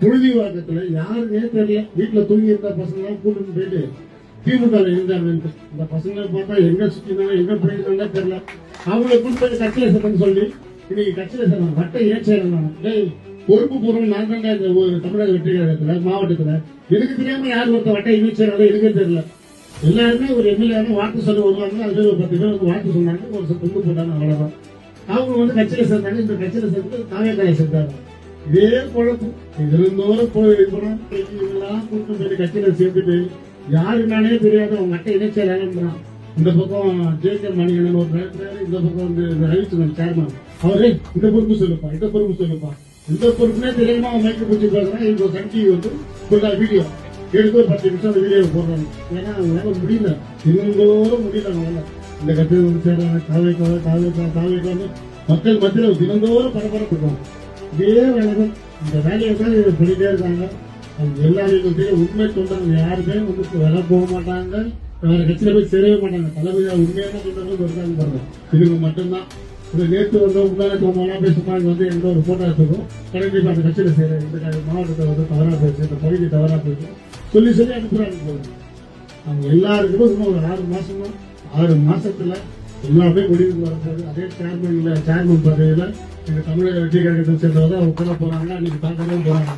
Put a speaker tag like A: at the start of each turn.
A: புழுதிவாக்கத்துல யாருன்னே தெரியல. வீட்டுல தூங்கி இருந்த பசங்க எல்லாம் கூட்டிட்டு போயிட்டு திமுக இருந்தாங்க. இந்த பசங்களை பார்த்தா எங்க சுத்தினாங்க எங்க போயிருந்தாங்க தெரியல. அவங்களை கூட்டு போய் கட்சியில சேர்ந்து சொல்லி இன்னைக்கு கட்சியில சேர்ந்தாங்க. வட்டை ஏன் சேரணும்? பொறுப்பு பூர்வம் நான் தான் இந்த தமிழக வெற்றி கழகத்துல மாவட்டத்துல எனக்கு தெரியாம யார் ஒருத்த வட்டை இணைச் சேராத எனக்கே தெரியல. எல்லாருமே ஒரு எம்எல்ஏ வாக்கு சொல்ல வருவாங்க. அதுல ஒரு 10 பேர் வாக்கு சொன்னாங்க. ஒரு சில துண்டு போட்டாங்க. அவ்வளவுதான். அவங்க கட்சியில சேர்ந்தாங்க. இந்த கட்சியில சேர்ந்து தாவேக்காயை சேர்ந்தாங்க. இதே குழப்பம் இருந்தோறும் போயிடலாம். கூட்டு போய் கட்சியில சேர்த்துட்டு யாருனாலே தெரியாத அவங்க அட்டை இணைச்சாரான். இந்த பக்கம் ஜே.கே. மணிகண்டன் ஒரு டைரக்டர், இந்த பக்கம் வந்து ரவிச்சந்திரன் சேர்மன். அவரே இந்த பொறுப்பு சொல்லுப்பா, இந்த பொறுப்பு சொல்லுப்பா, இந்த பொறுப்புனே தெரியாம அவன் மைக்கு பிடிச்சி பேசுறான். இப்போ சன் டிவி ஃபுல்லா வீடியோ எடுத்து ஒரு 10 நிமிஷம் அந்த வீடியோ போடுறாங்க. ஏன்னா அவங்களால முடியல, தினந்தோறும் முடியல. அவங்களால இந்த கட்சியில் சேர்றாங்க. தாவேக்கான்னு மக்கள் மத்தியில் தினந்தோறும் பரபரப்புக்கும் இதே வேலைகள். இந்த வேலையை தான் பண்ணிட்டே இருக்காங்க. எல்லாருக்கும் உண்மை தொண்டர்கள் யாருமே வேலை போக மாட்டாங்க. வேற கட்சியில போய் சேரவே மாட்டாங்க. தளபதியா உண்மையான தொண்டர்கள் இருக்காங்க பாருங்க. இதுக்கு மட்டும்தான். நேற்று முன்னாடி பேசுமாங்க எந்த ஒரு போட்டோ எடுத்துக்கும் கண்டிப்பா அந்த கட்சியில சேர இந்த மாவட்டத்தை தவறா போயிடுச்சு, இந்த பகுதி தவறா போயிடுச்சு சொல்லி அனுப்புறாங்க. அவங்க எல்லாருக்குமே இன்னும் ஒரு 6 மாசத்துல எல்லாமே முடிவுக்கு வரப்போகுது. அதே சேர்மன் பதவியில எங்க தமிழக வெற்றி கழகத்தை சேர்ந்தவங்க அவங்க போறாங்க. அன்னைக்கு பார்க்கவே போறாங்க.